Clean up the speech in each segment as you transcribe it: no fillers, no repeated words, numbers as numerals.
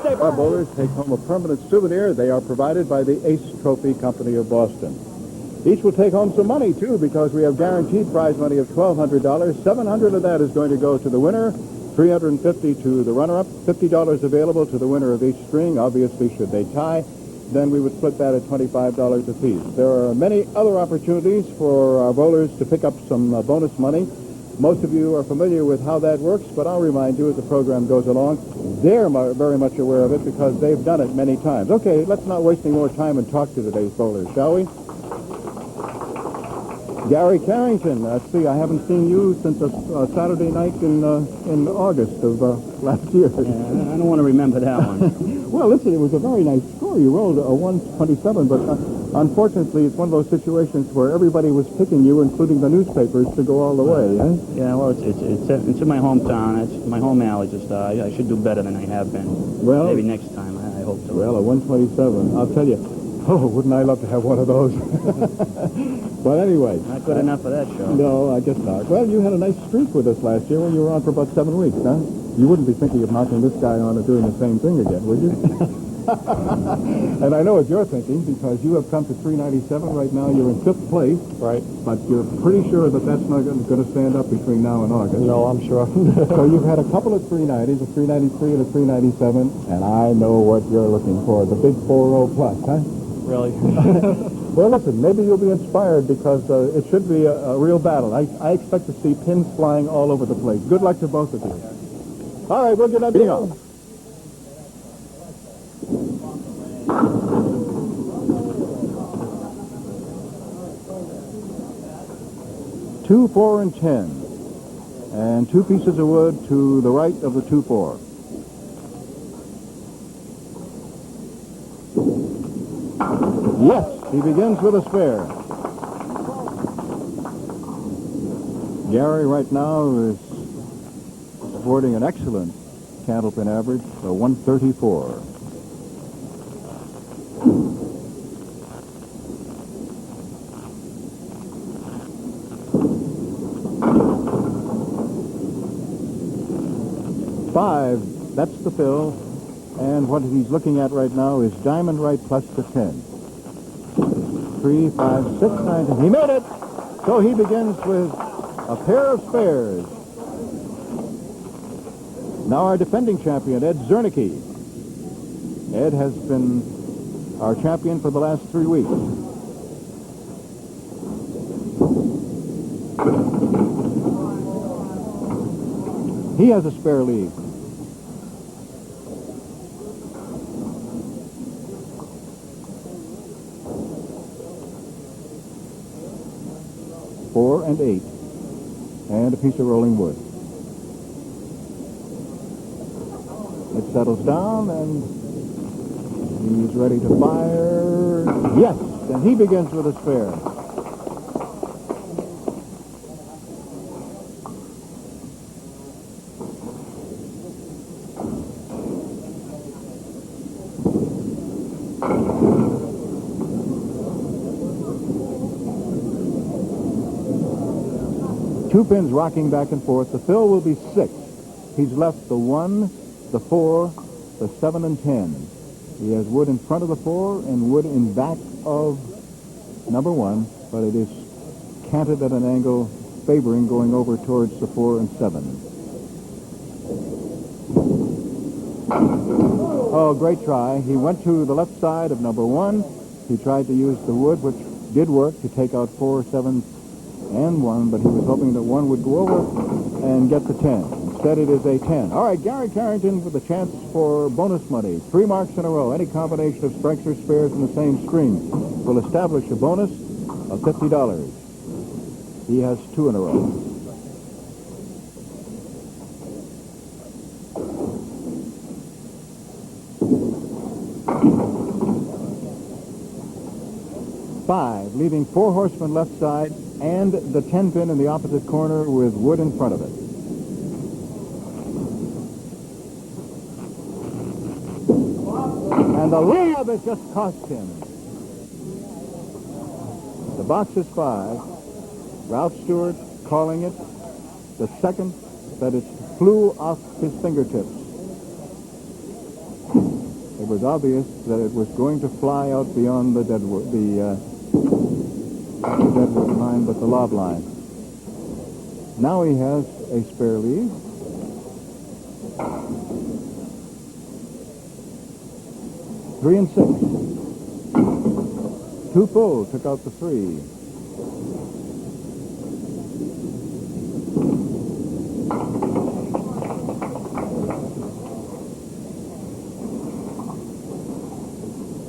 Our bowlers take home a permanent souvenir. They are provided by the Ace Trophy Company of Boston. Each will take home some money, too, because we have guaranteed prize money of $1,200. $700 of that is going to go to the winner, $350 to the runner-up, $50 available to the winner of each string. Obviously, should they tie, then we would split that at $25 apiece. There are many other opportunities for our bowlers to pick up some bonus money. Most of you are familiar with how that works, but I'll remind you as the program goes along. They're very much aware of it because they've done it many times. Okay, let's not waste any more time and talk to today's bowlers, shall we? Gary Carrington, let's see, I haven't seen you since a Saturday night in August of last year. Yeah, I don't want to remember that one. Well, listen, it was a very nice score. You rolled a 127, but unfortunately, it's one of those situations where everybody was picking you, including the newspapers, to go all the way. Eh? Yeah, well, it's in my hometown. It's my home alley. Just I should do better than I have been. Well, maybe next time. I hope so. Well, a 127. I'll tell you. Oh, wouldn't I love to have one of those? But anyway. Not good enough for that show. No, I guess not. Well, you had a nice streak with us last year when you were on for about 7 weeks, huh? You wouldn't be thinking of knocking this guy on and doing the same thing again, would you? And I know what you're thinking, because you have come to 397. Right now, you're in 5th place. Right. But you're pretty sure that that's not going to stand up between now and August. No, I'm sure. So you've had a couple of 390s, a 393 and a 397, and I know what you're looking for, the big 4-0 plus, huh? Really? Well, listen, maybe you'll be inspired because it should be a real battle. I expect to see pins flying all over the place. Good luck to both of you. All right, we'll get that meeting on. Two, 4, and 10. And 2 pieces of wood to the right of the 2-4. Yes, he begins with a spare. Gary right now is sporting an excellent Candlepin average, a 134. Five, that's the fill. And what he's looking at right now is diamond right plus the 10. 3, 5, 6, 9, 10. He made it! So he begins with a pair of spares. Now our defending champion, Ed Czernicki. Ed has been our champion for the last 3 weeks. He has a spare lead. Four and 8, and a piece of rolling wood. It settles down, and he's ready to fire. Yes, and he begins with a spare. Two pins rocking back and forth. The fill will be 6. He's left the 1, the 4, the 7, and 10. He has wood in front of the 4 and wood in back of number 1, but it is canted at an angle favoring going over towards the 4 and 7. Oh, great try. He went to the left side of number 1. He tried to use the wood, which did work, to take out 4, 7, and 1, but he was hoping that 1 would go over and get the 10. Instead, it is a 10. All right, Gary Carrington with a chance for bonus money. 3 marks in a row. Any combination of strikes or spares in the same string will establish a bonus of $50. He has 2 in a row. Five, leaving 4 horsemen left side and the 10 pin in the opposite corner with wood in front of it. And the lob has just cost him. The box is 5. Ralph Stewart calling it the second that it flew off his fingertips. it was obvious that it was going to fly out beyond the deadwood line, but the lob line. Now he has a spare lead. Three and six. Two full, took out the three.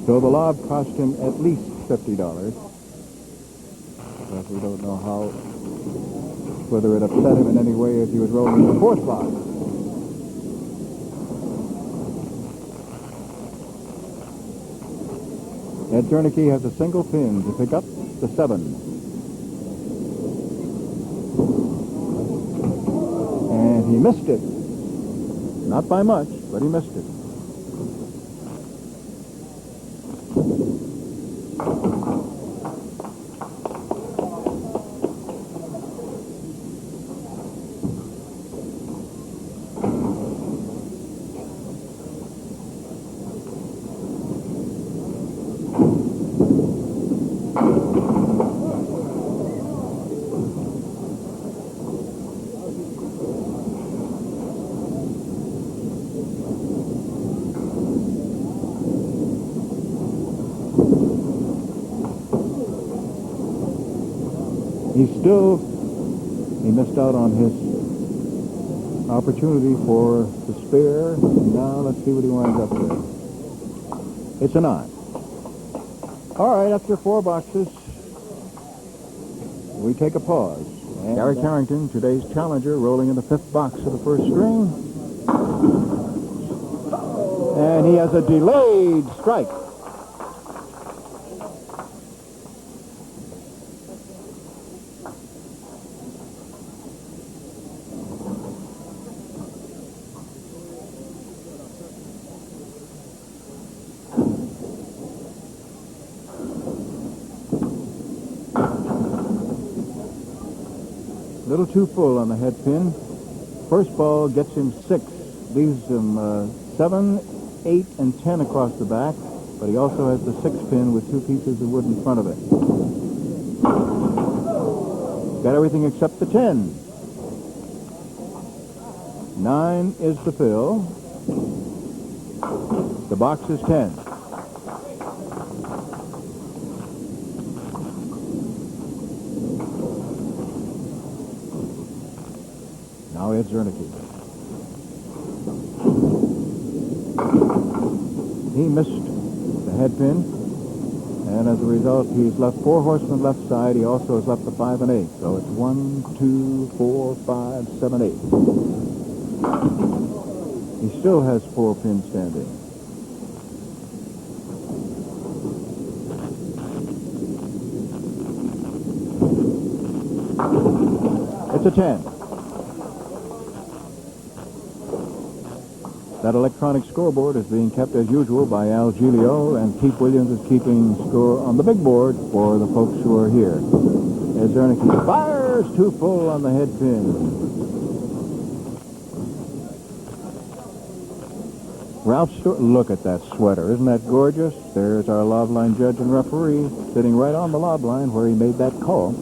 So the lob cost him at least $50. But we don't know whether it upset him in any way as he was rolling the fourth box. Ed Czernicki has a single pin to pick up the 7. And he missed it. Not by much, but he missed it. He missed out on his opportunity for the spare. Now let's see what he winds up with. It's a 9. All right, after 4 boxes, we take a pause. And Gary Carrington, today's challenger, rolling in the 5th box of the first string. And he has a delayed strike. Little too full on the head pin. First ball gets him 6, leaves him 7, 8, and 10 across the back, but he also has the 6 pin with 2 pieces of wood in front of it. Got everything except the 10. 9 is the fill. The box is 10. Now Ed Czernicki. He missed the head pin, and as a result, he's left 4 horsemen left side. He also has left the 5 and 8. So it's 1, 2, 4, 5, 7, 8. He still has 4 pins standing. It's a 10. That electronic scoreboard is being kept as usual by Al Giglio, and Keith Williams is keeping score on the big board for the folks who are here. Ed Czernicki fires too full on the head pin. Ralph Stewart, look at that sweater. Isn't that gorgeous? There's our lob line judge and referee sitting right on the lob line where he made that call.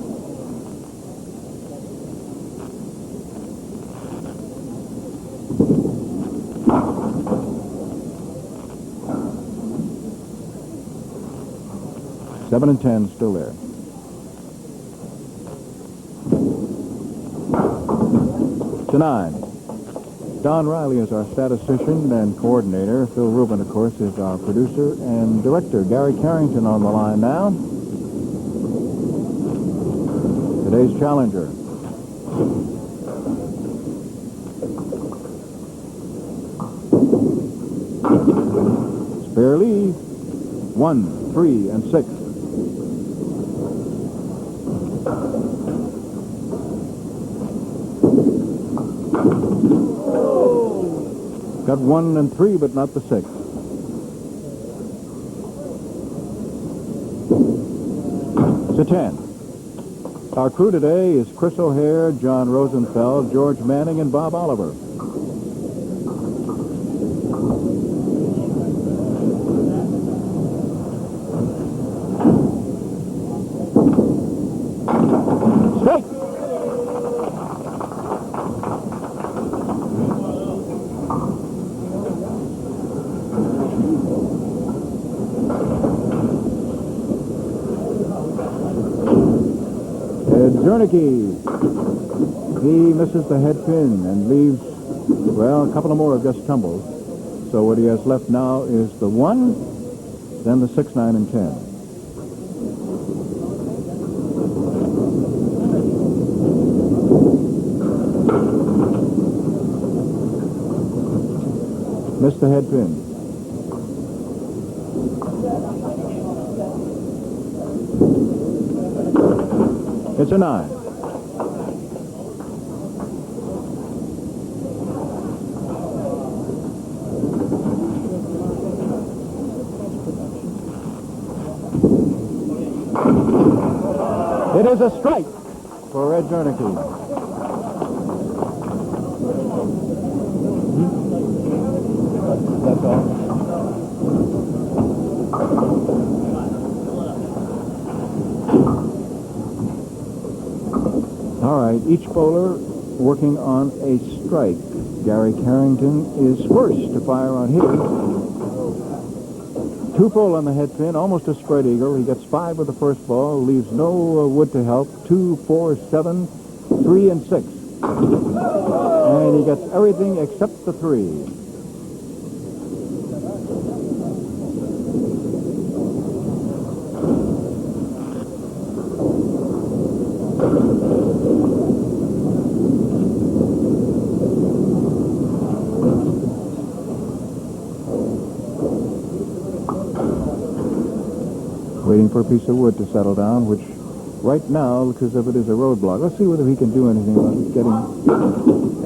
Seven and 10 still there. To 9. Don Riley is our statistician and coordinator. Phil Rubin, of course, is our producer and director. Gary Carrington on the line now. Today's challenger. Spare lead. 1, 3, and 6. Got 1 and 3, but not the 6. It's a 10. Our crew today is Chris O'Hare, John Rosenfeld, George Manning, and Bob Oliver. Czernicki. He misses the head pin and leaves, well, a couple of more have just tumbled. So what he has left now is the 1, then the 6, 9, and 10. Missed the head pin. It's a 9. It is a strike for Ed Czernicki. That's all. All right, each bowler working on a strike. Gary Carrington is first to fire on his. 2 full on the head pin, almost a spread eagle. He gets 5 with the first ball, leaves no wood to help. 2, 4, 7, 3, and 6. And he gets everything except the 3. Waiting for a piece of wood to settle down, which right now looks as if it is a roadblock. Let's see whether he can do anything about getting...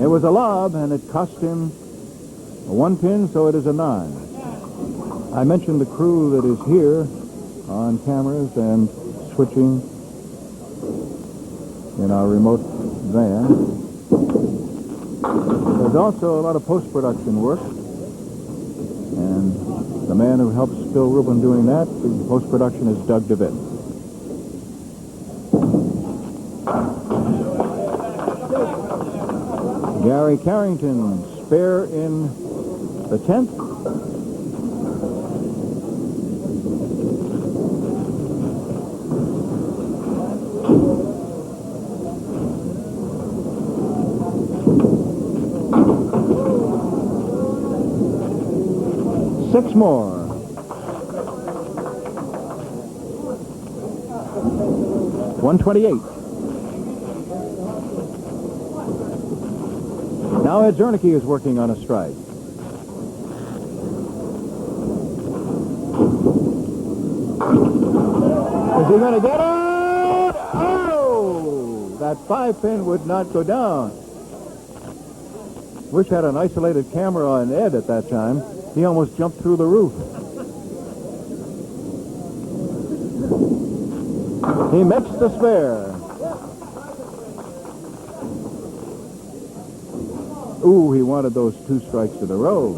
It was a lob, and it cost him 1 pin, so it is a 9. I mentioned the crew that is here on cameras and switching in our remote van. There's also a lot of post-production work, and the man who helps Bill Rubin doing that, the post-production, is Doug DeVitt. Gary Carrington, spare in the 10th. Six more. $128. Now Ed Czernicki is working on a strike. Is he going to get it? Oh! That 5 pin would not go down. Wish I had an isolated camera on Ed at that time. He almost jumped through the roof. He mixed the spare. Ooh, he wanted those 2 strikes in a row.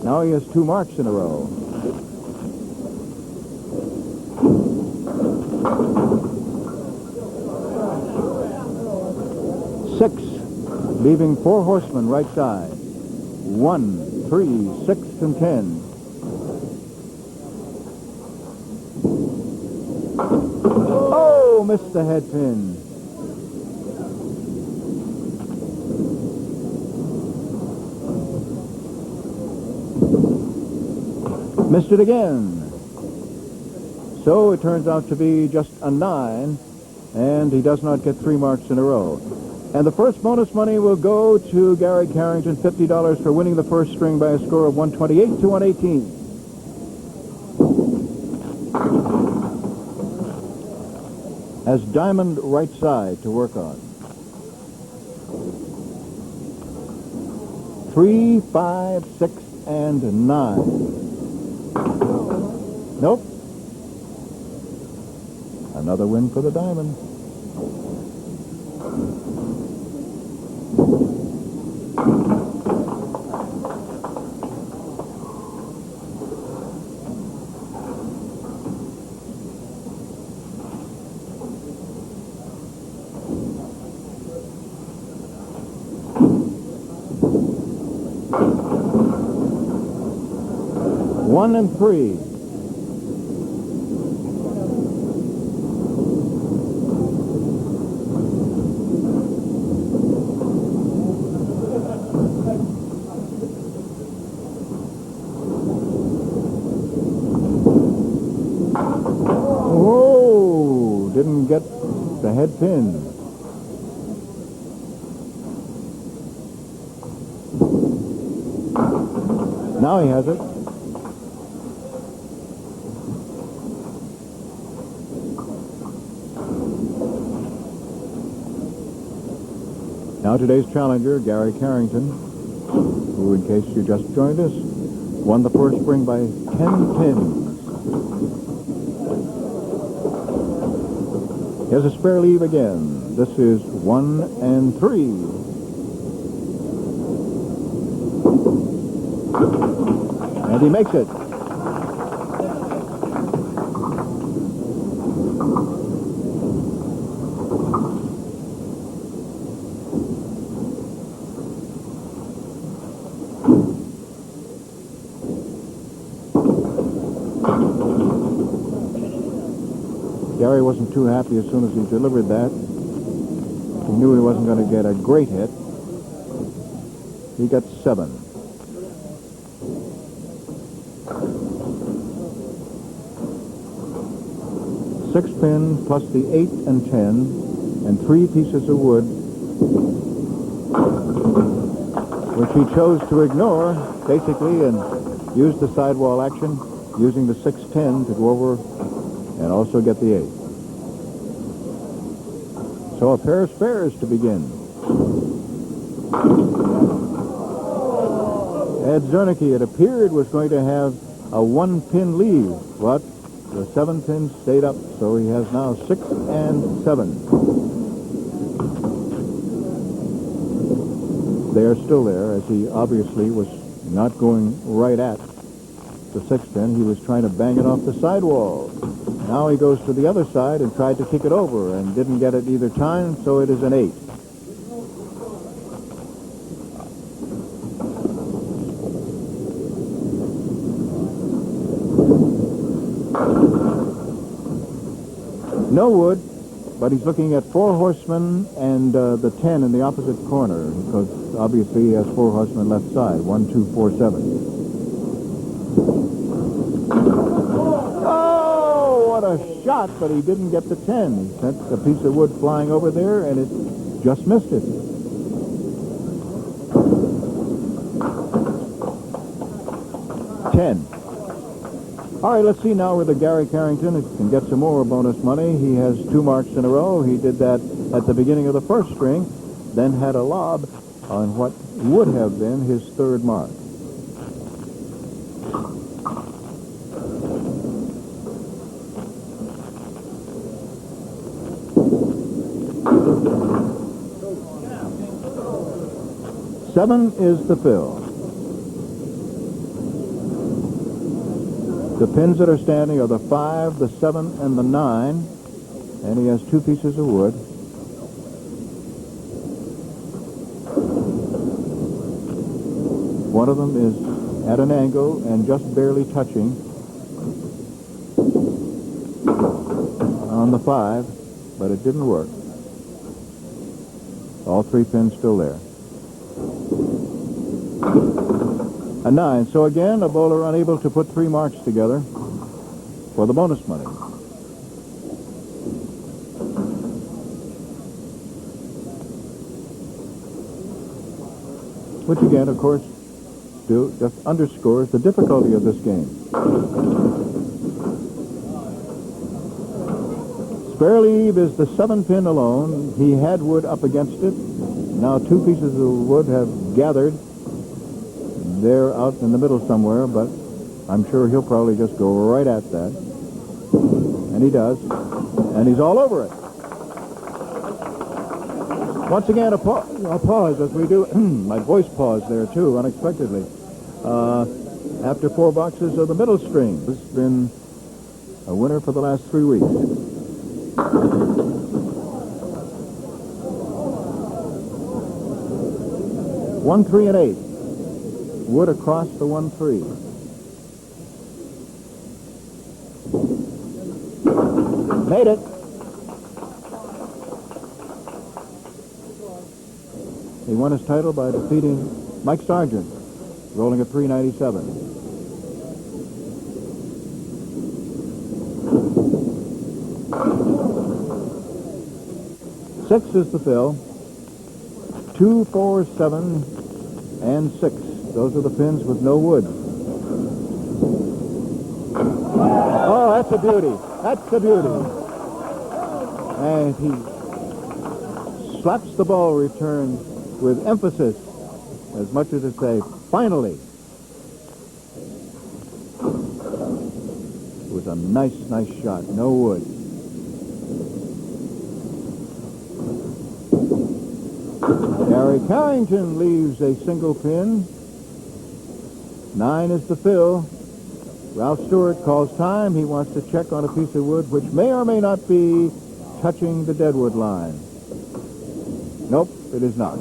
Now he has 2 marks in a row. Six, leaving 4 horsemen right side. 1, 3, 6, and 10. Oh, missed the head pin. Missed it again. So it turns out to be just a 9, and he does not get 3 marks in a row. And the first bonus money will go to Gary Carrington, $50 for winning the first string by a score of 128 to 118. Has diamond right side to work on. 3, 5, 6, and 9. Nope. Another win for the diamond. One and 3. didn't get the head pin. Now he has it. Now today's challenger, Gary Carrington, who, in case you just joined us, won the first spring by 10 pins. Here's a spare leave again. This is 1 and 3. And he makes it. Gary wasn't too happy as soon as he delivered that. He knew he wasn't going to get a great hit. He got 7. Six pin plus the 8 and 10 and 3 pieces of wood, which he chose to ignore, basically, and use the sidewall action, using the 6-10 to go over and also get the 8. So a pair of spares to begin. Ed Czernicki, it appeared, was going to have a 1-pin lead, but the 7 pins stayed up, so he has now 6 and 7. They are still there, as he obviously was not going right at the 6 pin. He was trying to bang it off the sidewall. Now he goes to the other side and tried to kick it over and didn't get it either time, so it is an 8. No wood, but he's looking at 4 horsemen and the 10 in the opposite corner, because obviously he has 4 horsemen left side. 1, 2, 4, 7. What a shot, but he didn't get the 10. He sent a piece of wood flying over there, and it just missed it. $10. All right, let's see now whether Gary Carrington can get some more bonus money. He has 2 marks in a row. He did that at the beginning of the first string, then had a lob on what would have been his 3rd mark. Seven is the fill. The pins that are standing are the 5, the 7, and the 9, and he has 2 pieces of wood. One of them is at an angle and just barely touching on the 5, but it didn't work. All 3 pins still there. A 9. So again, a bowler unable to put 3 marks together for the bonus money. Which again, of course, just underscores the difficulty of this game. Spare leave is the 7 pin alone. He had wood up against it. Now 2 pieces of wood have gathered. They're out in the middle somewhere, but I'm sure he'll probably just go right at that. And he does. And he's all over it. Once again, a pause as we do. My voice paused there, too, unexpectedly. After 4 boxes of the middle string. This has been a winner for the last 3 weeks. One, 3, and 8. Wood across the 1, 3. Made it. He won his title by defeating Mike Sargent, rolling at 397. 6 is the fill. 2, 4, 7, and 6. Those are the pins with no wood. Oh, that's a beauty. That's a beauty. And he slaps the ball return with emphasis, as much as to say, finally. It was a nice shot. No wood. Gary Carrington leaves a single pin. 9 is the fill. Ralph Stewart calls time. He wants to check on a piece of wood which may or may not be touching the deadwood line. Nope, it is not.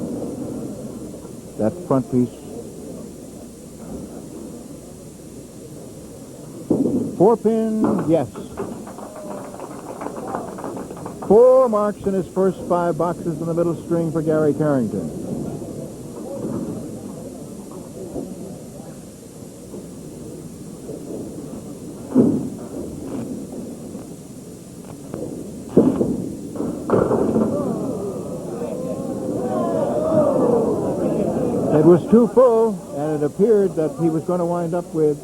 That front piece. 4 pin, yes. 4 marks in his first 5 boxes in the middle string for Gary Carrington. It was too full, and it appeared that he was going to wind up with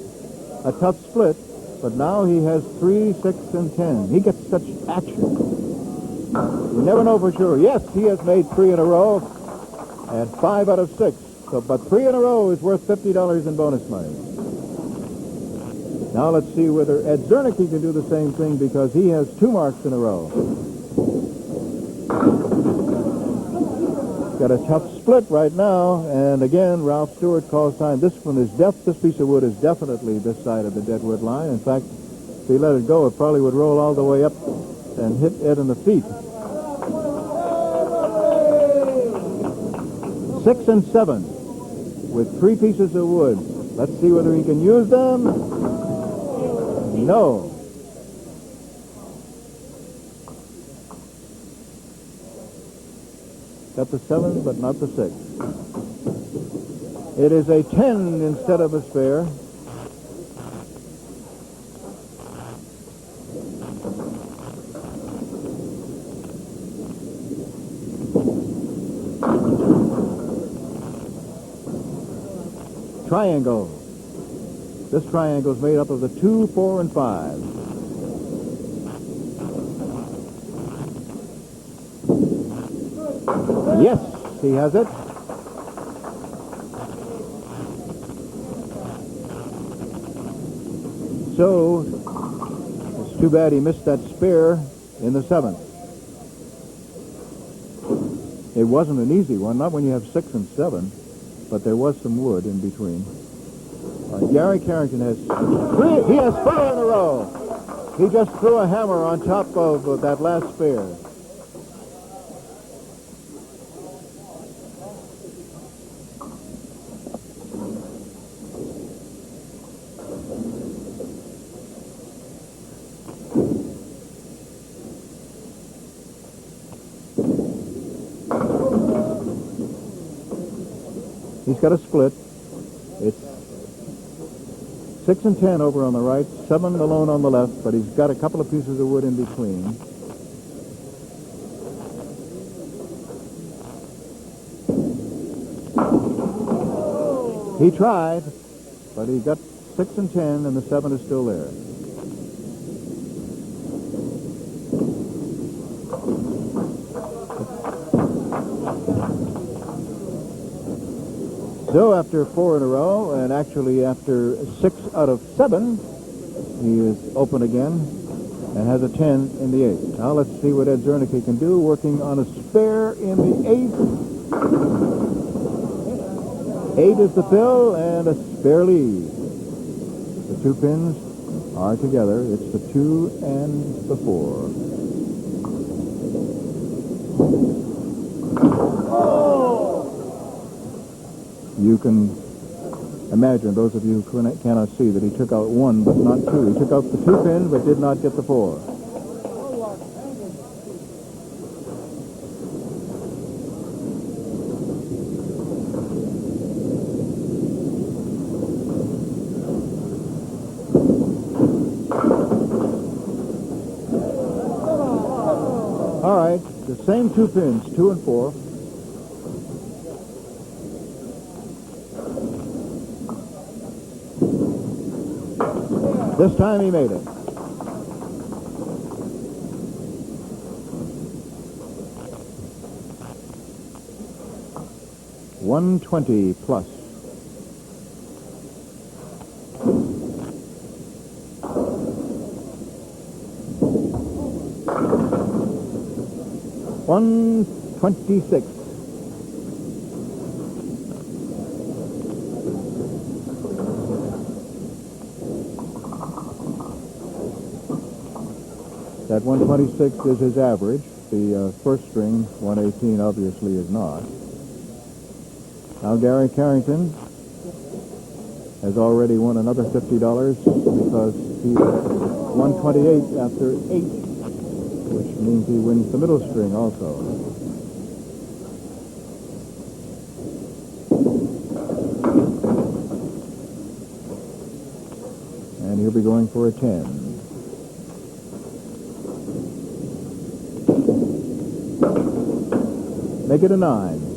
a tough split, but now he has 3, 6, and 10. He gets such action. You never know for sure. Yes, he has made 3 in a row, and 5 out of 6. So, but 3 in a row is worth $50 in bonus money. Now let's see whether Ed Czernicki can do the same thing, because he has 2 marks in a row. Got a tough split right now, and again, Ralph Stewart calls time. This piece of wood is definitely this side of the deadwood line. In fact, if he let it go, it probably would roll all the way up and hit Ed in the feet. 6 and 7 with 3 pieces of wood. Let's see whether he can use them. No. Got the 7, but not the 6. It is a 10 instead of a spare. Triangle. This triangle is made up of the 2, 4, and 5. Yes, he has it. So, it's too bad he missed that spare in the 7th. It wasn't an easy one, not when you have 6 and 7, but there was some wood in between. Gary Carrington has 3. He has 4 in a row. He just threw a hammer on top of that last spare. He's got a split. It's 6 and 10 over on the right, 7 alone on the left, but he's got a couple of pieces of wood in between. He tried, but he got 6 and 10, and the 7 is still there. So after 4 in a row, and actually after 6 out of 7, he is open again and has a 10 in the 8th. Now let's see what Ed Czernicki can do, working on a spare in the 8th. 8 is the fill and a spare lead. The 2 pins are together. It's the 2 and the 4. You can imagine, those of you who cannot see, that he took out 1 but not 2. He took out the 2 pin but did not get the 4. All right, the same two pins, 2 and 4. This time he made it. $120 plus. $126. That 126 is his average. The first string, 118, obviously is not. Now Gary Carrington has already won another $50 because he's at 128 after 8, which means he wins the middle string also. And he'll be going for a 10. Make it a 9.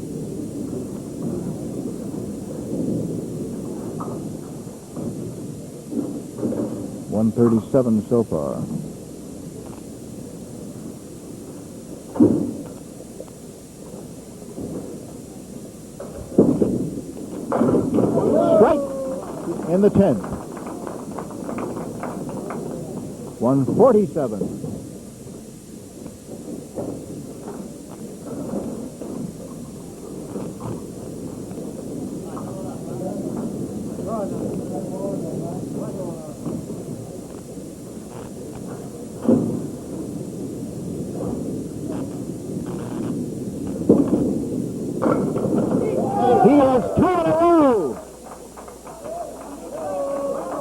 $137 so far. Strike in the 10th. 147.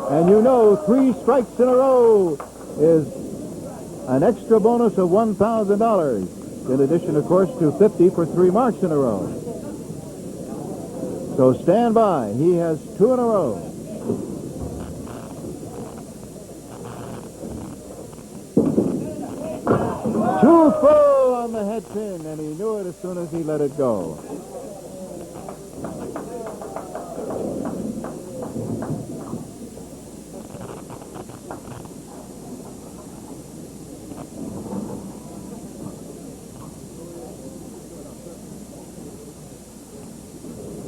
And you know 3 strikes in a row is an extra bonus of $1,000. In addition, of course, to 50 for 3 marks in a row. So stand by. He has 2 in a row. Too full on the head pin, and he knew it as soon as he let it go.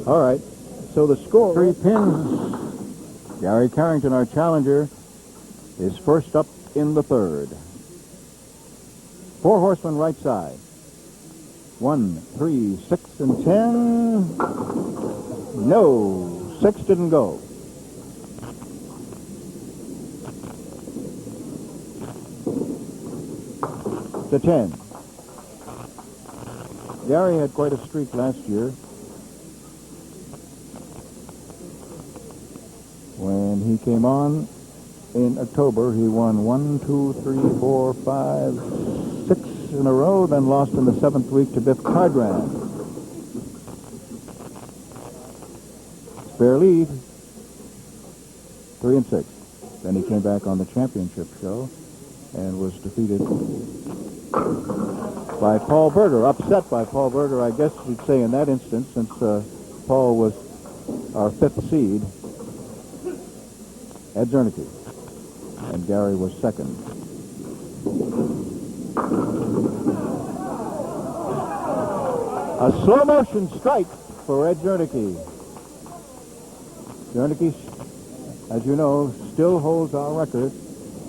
All right, so the score, 3 pins. Gary Carrington, our challenger, is first up in the 3rd. 4 horsemen right side. 1, 3, 6, and 10. No, 6 didn't go. To 10. Gary had quite a streak last year. When he came on in October, he won 1, 2, 3, 4, 5, 6 in a row, then lost in the 7th week to Biff Cardran. Spare lead, 3 and 6. Then he came back on the championship show and was defeated by Paul Berger, upset by Paul Berger, I guess you'd say in that instance, since Paul was our 5th seed. Ed Czernicki, and Gary was 2nd. A slow motion strike for Ed Czernicki. Czernicki, as you know, still holds our record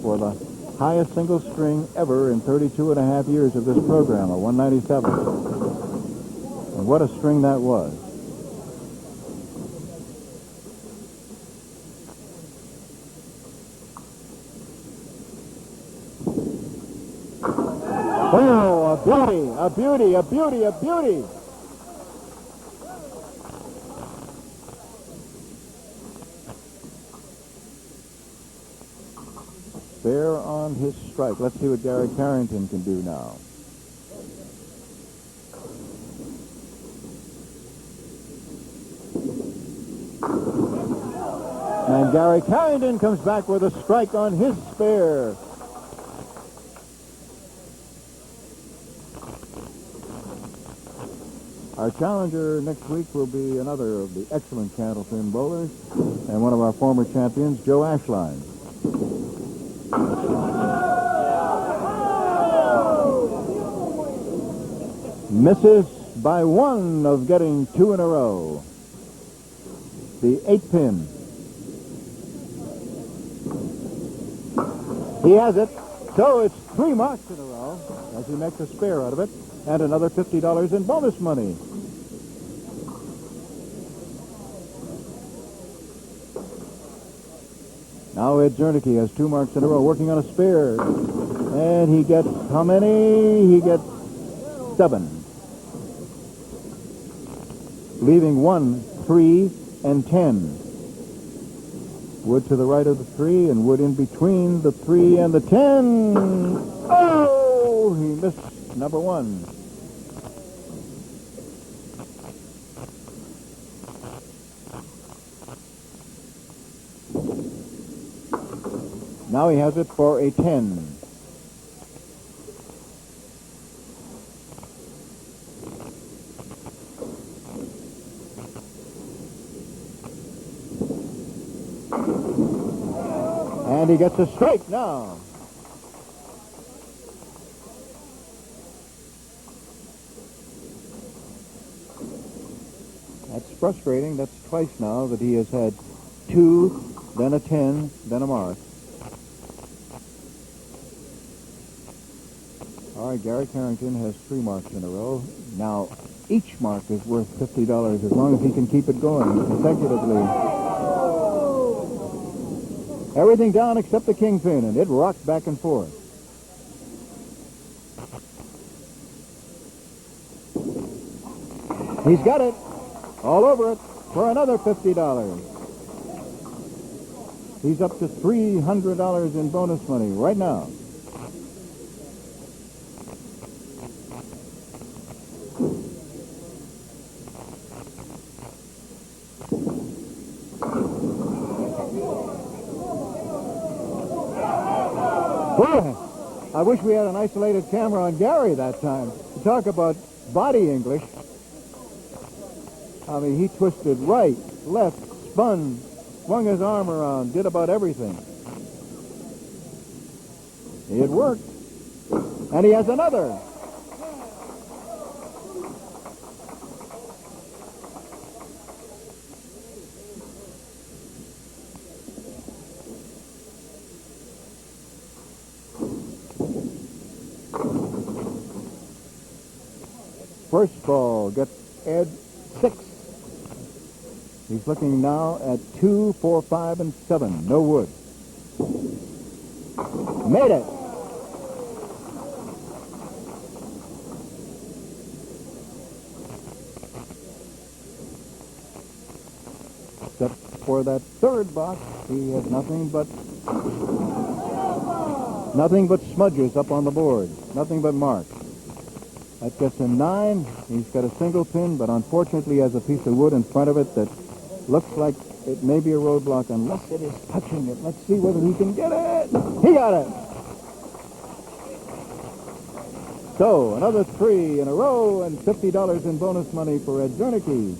for the highest single string ever in 32 and a half years of this program, a 197. And what a string that was. Oh, a beauty, a beauty, a beauty, a beauty. Spare on his strike. Let's see what Gary Carrington can do now. And Gary Carrington comes back with a strike on his spare. Our challenger next week will be another of the excellent Candlepin bowlers and one of our former champions, Joe Ashline. Misses by one of getting 2 in a row. The 8-pin. He has it. So it's 3 marks in a row as he makes a spare out of it, and another $50 in bonus money. Now Ed Czernicki has 2 marks in a row, working on a spare. And he gets how many? He gets 7. Leaving 1, 3, and 10. Wood to the right of the 3, and Wood in between the 3 and the 10. Oh! He missed number 1. Now he has it for a 10. And he gets a strike now. That's frustrating. That's twice now that he has had 2, then a 10, then a mark. All right, Gary Carrington has 3 marks in a row. Now, each mark is worth $50 as long as he can keep it going consecutively. Everything down except the kingpin, and it rocked back and forth. He's got it. All over it for another $50. He's up to $300 in bonus money right now. Boy, I wish we had an isolated camera on Gary that time to talk about body English. I mean, he twisted right, left, spun, swung his arm around, did about everything. It worked. And he has another. First ball gets Ed 6. He's looking now at 2, 4, 5, and 7. No wood. Made it. Except for that third box, he has nothing but smudges up on the board. Nothing but marks. That gets him 9. He's got a single pin, but unfortunately he has a piece of wood in front of it that looks like it may be a roadblock unless it is touching it. Let's see whether he can get it. He got it. So, another 3 in a row and $50 in bonus money for Ed Czernicki.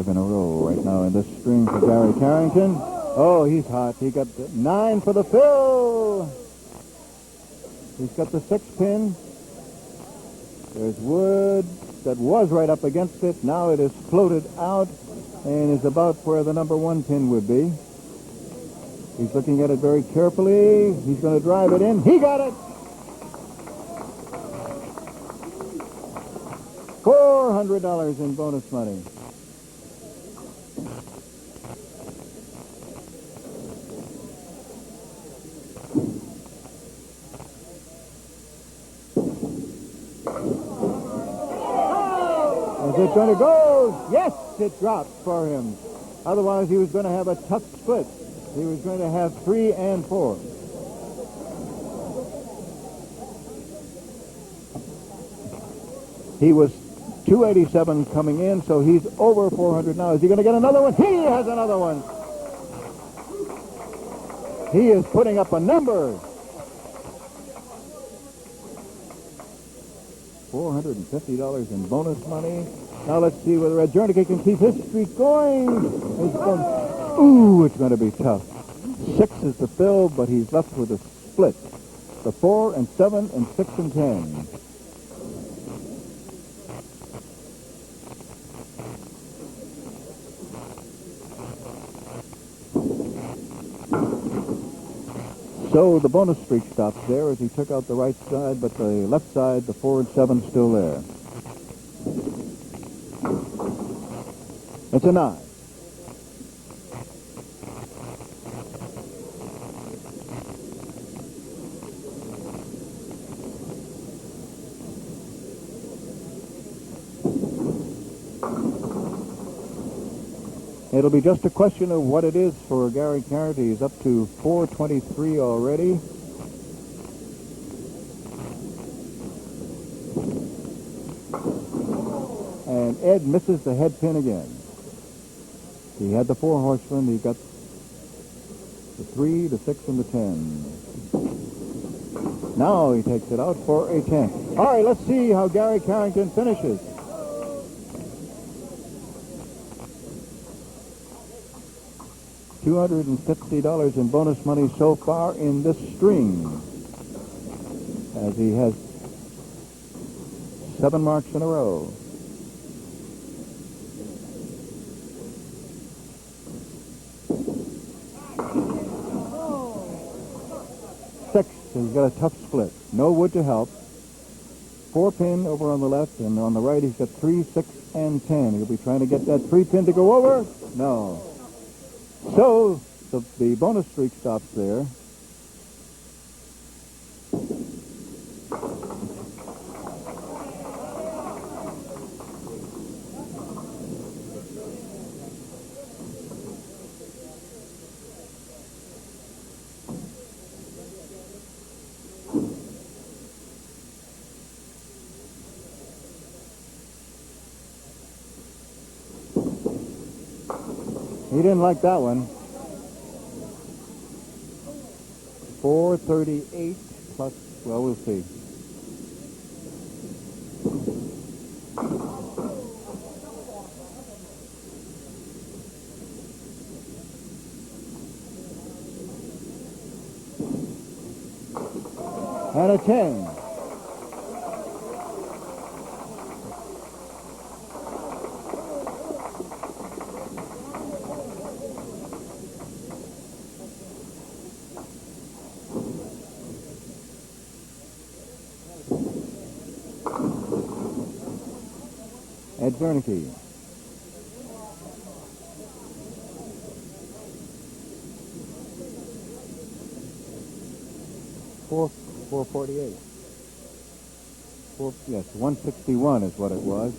In a row right now in this string for Gary Carrington. Oh, he's hot. He got 9 for the fill. He's got the 6 pin. There's wood that was right up against it. Now it is floated out and is about where the number 1 pin would be. He's looking at it very carefully. He's going to drive it in. He got it. $400 in bonus money. Is it going to go? Yes, it dropped for him. Otherwise, he was going to have a tough split. He was going to have 3 and 4. He was 287 coming in, so he's over 400 now. Is he going to get another one? He has another one. He is putting up a number. $450 in bonus money. Now let's see whether Ed Czernicki can keep his streak going. It's going to be tough. 6 is the fill, but he's left with a split. The 4 and 7 and 6 and 10. So the bonus streak stops there as he took out the right side, but the left side, the 4 and 7, still there. It's a 9. It'll be just a question of what it is for Gary Carrington. He's up to 423 already. And Ed misses the head pin again. He had the 4 horsemen. He got the 3, the 6, and the 10. Now he takes it out for a 10. All right, let's see how Gary Carrington finishes. $250 in bonus money so far in this string, as he has 7 marks in a row. Six, he's got a tough split. No wood to help. 4 pin over on the left, and on the right he's got 3, 6, and 10. He'll be trying to get that 3 pin to go over. No. So the bonus streak stops there. He didn't like that one. 438 plus, well, we'll see. And a 10. Ed Czernicki. $448. Yes, 161 is what it was.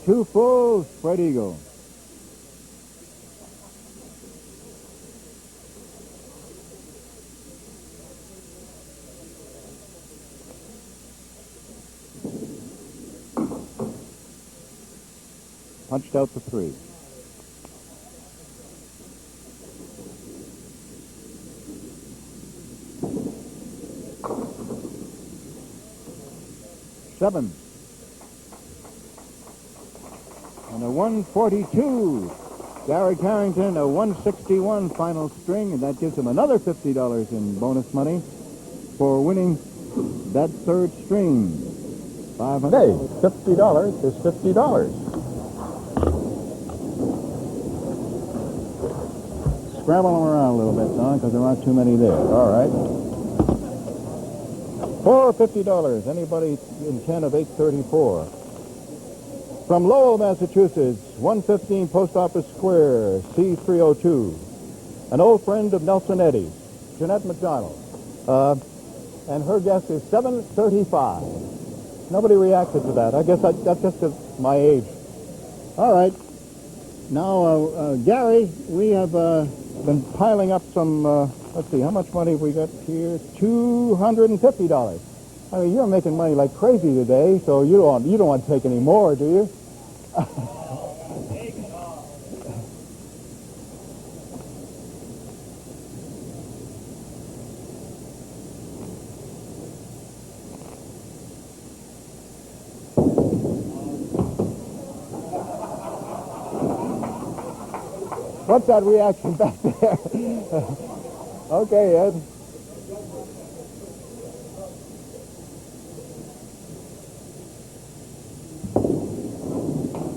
Two full, spread eagle. Punched out the 3. Seven. And a 142. Gary Carrington, a 161 final string, and that gives him another $50 in bonus money for winning that 3rd string. $500. Hey, $50 is $50. Scramble them around a little bit, Don, because there aren't too many there. All right. For $50. Anybody in 10 of 834. From Lowell, Massachusetts, 115 Post Office Square, C302. An old friend of Nelson Eddy's, Jeanette McDonald. And her guess is 735. Nobody reacted to that. I guess that's just my age. All right. Now, Gary, we have been piling up some, let's see, how much money have we got here? $250. I mean, you're making money like crazy today, so you don't want to take any more, do you? What's that reaction back there? Okay, Ed.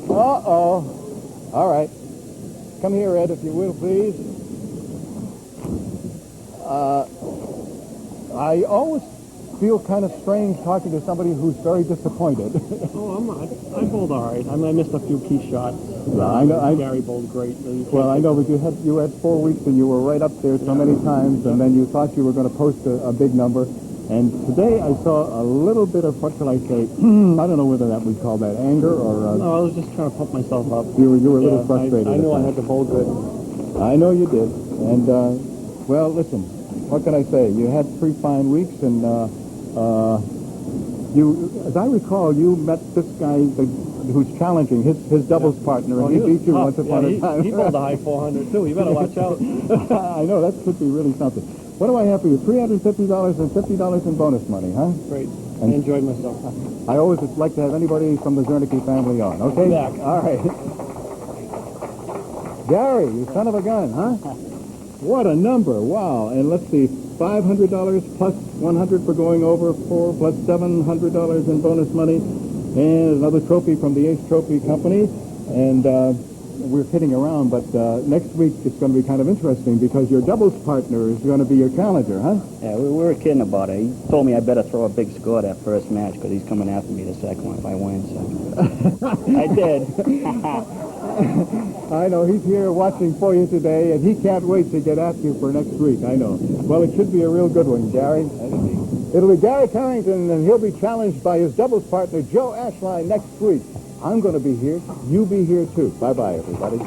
Uh-oh. All right. Come here, Ed, if you will, please. I always feel kind of strange talking to somebody who's very disappointed. Oh, I'm not. I bowled all right. I missed a few key shots. Yeah, I know. Gary bowled great. Well, I know, but you had 4 weeks and you were right up there so many times, and then you thought you were going to post a big number. And today I saw a little bit of, what shall I say, I don't know whether that we call that anger or... No, I was just trying to pump myself up. You were a little frustrated. I knew I had to bowl good. I know you did. And, well, listen, what can I say? You had 3 fine weeks, and you, as I recall, you met this guy who's challenging, his doubles partner, and he beat you once upon a time. He bowled a high 400, too. You better watch out. I know, that could be really something. What do I have for you? $350 and $50 in bonus money, huh? Great. I enjoyed myself. I always like to have anybody from the Czernicki family on, okay? Back. All right. Gary, you son of a gun, huh? What a number. Wow. And let's see, $500 plus $100 for going over 4, plus $700 in bonus money, and another trophy from the Ace Trophy Company. And we're kidding around, but next week it's going to be kind of interesting because your doubles partner is going to be your challenger, huh? Yeah, we were kidding about it. He told me I better throw a big score that first match because he's coming after me the second one if I win. So I did. I know. He's here watching for you today, and he can't wait to get at you for next week. I know. Well, it should be a real good one, Gary. It'll be Gary Carrington, and he'll be challenged by his doubles partner, Joe Ashline, next week. I'm going to be here. You be here, too. Bye-bye, everybody.